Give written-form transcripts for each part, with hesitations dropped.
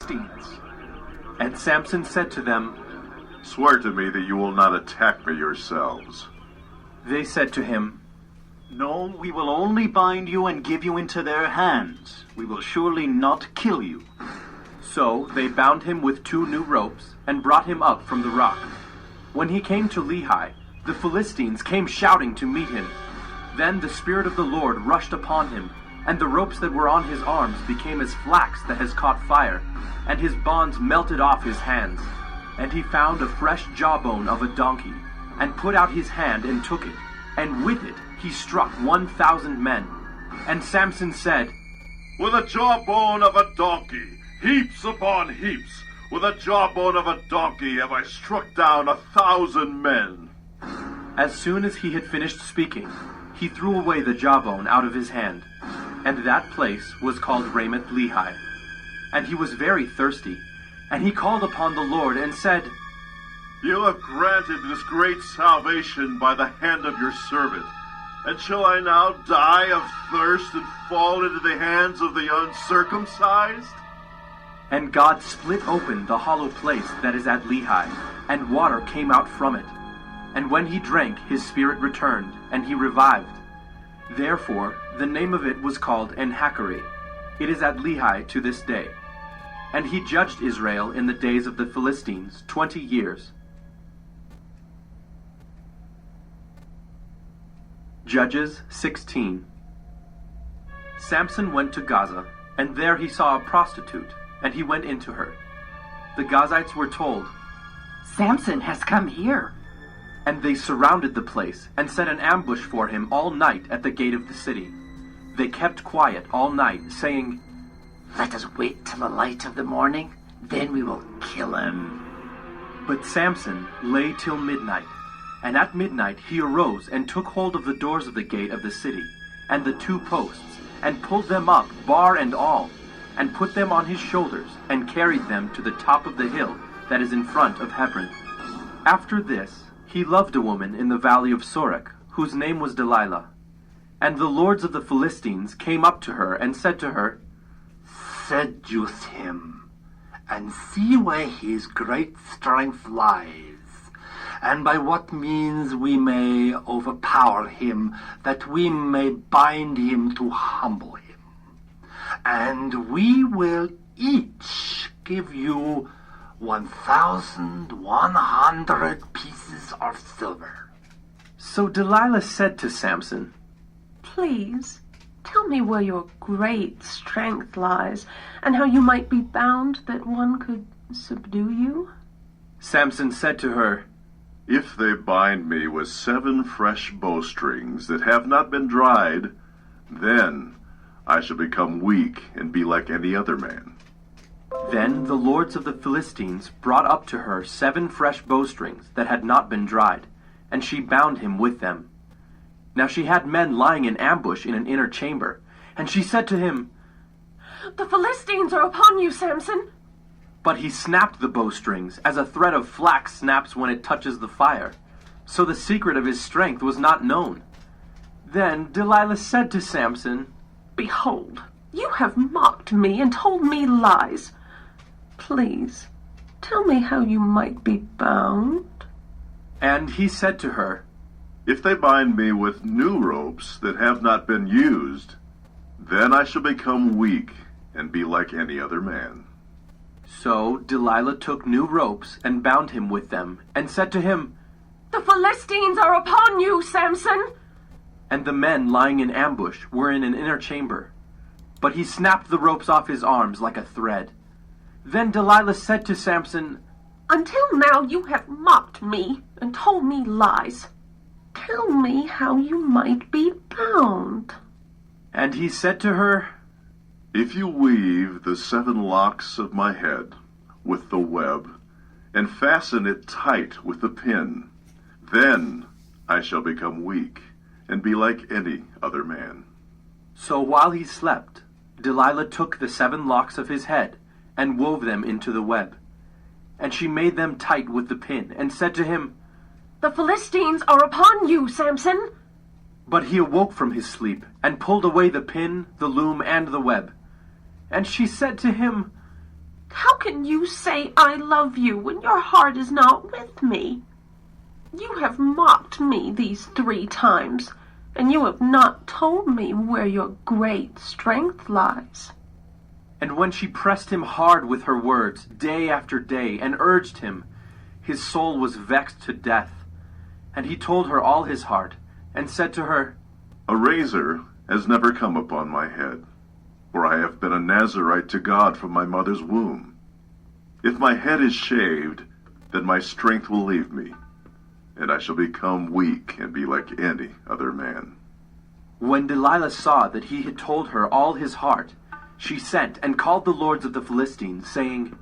Philistines. And Samson said to them, Swear to me that you will not attack me yourselves. They said to him, No, we will only bind you and give you into their hands. We will surely not kill you. So they bound him with 2 new ropes and brought him up from the rock. When he came to Lehi, the Philistines came shouting to meet him. Then the Spirit of the Lord rushed upon him, and the ropes that were on his arms became as flax that has caught fire, and his bonds melted off his hands. And he found a fresh jawbone of a donkey, and put out his hand and took it, and with it he struck 1,000 men. And Samson said, With a jawbone of a donkey, heaps upon heaps, with a jawbone of a donkey have I struck down 1,000 men. As soon as he had finished speaking, he threw away the jawbone out of his hand, and that place was called Ramoth Lehi. And he was very thirsty, and he called upon the Lord and said, You have granted this great salvation by the hand of your servant. And shall I now die of thirst and fall into the hands of the uncircumcised? And God split open the hollow place that is at Lehi, and water came out from it. And when he drank, his spirit returned, and he revived. Therefore the name of it was called En-Hakkore. It is at Lehi to this day. And he judged Israel in the days of the Philistines 20 years. Judges 16. Samson went to Gaza, and there he saw a prostitute, and he went into her. The Gazites were told, Samson has come here. And they surrounded the place, and set an ambush for him all night at the gate of the city. They kept quiet all night, saying, Let us wait till the light of the morning, then we will kill him. But Samson lay till midnight. And at midnight he arose and took hold of the doors of the gate of the city, and the 2 posts, and pulled them up, bar and all, and put them on his shoulders, and carried them to the top of the hill that is in front of Hebron. After this he loved a woman in the valley of Sorek, whose name was Delilah. And the lords of the Philistines came up to her, and said to her, Seduce him, and see where his great strength lies, and by what means we may overpower him, that we may bind him to humble him. And we will each give you 1,100 pieces of silver. So Delilah said to Samson, Please, tell me where your great strength lies, and how you might be bound that one could subdue you. Samson said to her, If they bind me with 7 fresh bowstrings that have not been dried, then I shall become weak and be like any other man. Then the lords of the Philistines brought up to her 7 fresh bowstrings that had not been dried, and she bound him with them. Now she had men lying in ambush in an inner chamber, and she said to him, The Philistines are upon you, Samson. But he snapped the bowstrings, as a thread of flax snaps when it touches the fire. So the secret of his strength was not known. Then Delilah said to Samson, Behold, you have mocked me and told me lies. Please, tell me how you might be bound. And he said to her, If they bind me with new ropes that have not been used, then I shall become weak and be like any other man. So Delilah took new ropes and bound him with them, and said to him, The Philistines are upon you, Samson. And the men lying in ambush were in an inner chamber. But he snapped the ropes off his arms like a thread. Then Delilah said to Samson, Until now you have mocked me and told me lies. Tell me how you might be bound. And he said to her, If you weave the 7 locks of my head with the web, and fasten it tight with the pin, then I shall become weak and be like any other man. So while he slept, Delilah took the 7 locks of his head and wove them into the web. And she made them tight with the pin, and said to him, The Philistines are upon you, Samson. But he awoke from his sleep, and pulled away the pin, the loom, and the web. And she said to him, How can you say I love you when your heart is not with me? You have mocked me these 3 times, and you have not told me where your great strength lies. And when she pressed him hard with her words, day after day, and urged him, his soul was vexed to death. And he told her all his heart, and said to her, A razor has never come upon my head, for I have been a Nazarite to God from my mother's womb. If my head is shaved, then my strength will leave me, and I shall become weak and be like any other man. When Delilah saw that he had told her all his heart, she sent and called the lords of the Philistines, saying,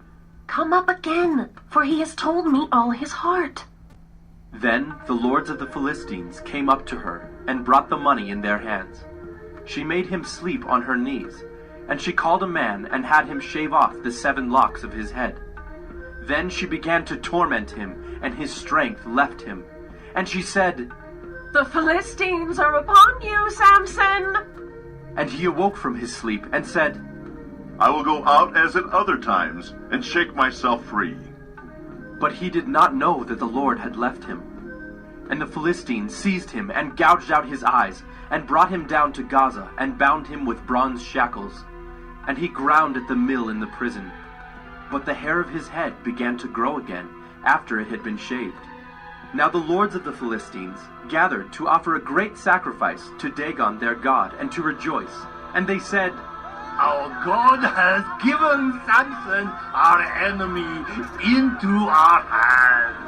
Come up again, for he has told me all his heart. Then the lords of the Philistines came up to her, and brought the money in their hands. She made him sleep on her knees, and she called a man, and had him shave off the 7 locks of his head. Then she began to torment him, and his strength left him. And she said, The Philistines are upon you, Samson! And he awoke from his sleep, and said, I will go out as at other times, and shake myself free. But he did not know that the Lord had left him. And the Philistines seized him, and gouged out his eyes, and brought him down to Gaza, and bound him with bronze shackles. And he ground at the mill in the prison. But the hair of his head began to grow again, after it had been shaved. Now the lords of the Philistines gathered to offer a great sacrifice to Dagon their god, and to rejoice. And they said, Our God has given Samson, our enemy, into our hands.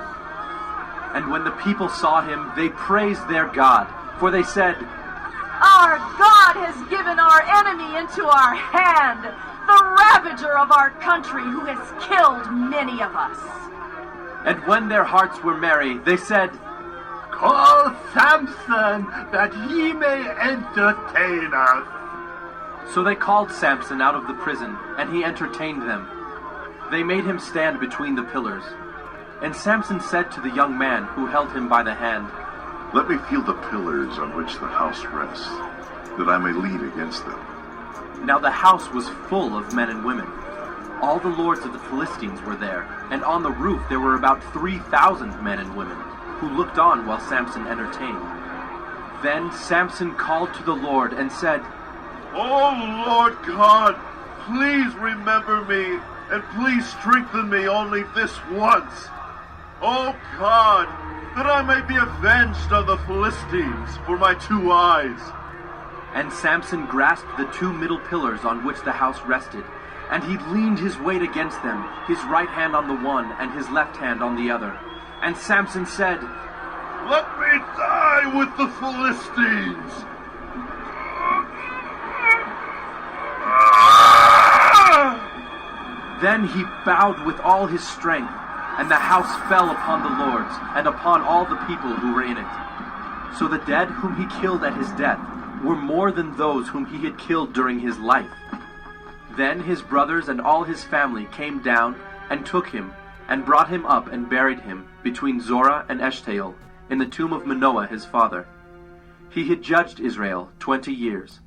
And when the people saw him, they praised their God, for they said, Our God has given our enemy into our hand, the ravager of our country who has killed many of us. And when their hearts were merry, they said, Call Samson, that he may entertain us. So they called Samson out of the prison, and he entertained them. They made him stand between the pillars. And Samson said to the young man who held him by the hand, Let me feel the pillars on which the house rests, that I may lean against them. Now the house was full of men and women. All the lords of the Philistines were there, and on the roof there were about 3,000 men and women, who looked on while Samson entertained. Then Samson called to the Lord and said, Oh, Lord God, please remember me, and please strengthen me only this once. Oh God, that I may be avenged on the Philistines for my 2 eyes. And Samson grasped the 2 middle pillars on which the house rested, and he leaned his weight against them, his right hand on the one and his left hand on the other. And Samson said, Let me die with the Philistines. Then he bowed with all his strength, and the house fell upon the lords, and upon all the people who were in it. So the dead whom he killed at his death were more than those whom he had killed during his life. Then his brothers and all his family came down, and took him, and brought him up and buried him between Zorah and Eshtaol, in the tomb of Manoah his father. He had judged Israel 20 years.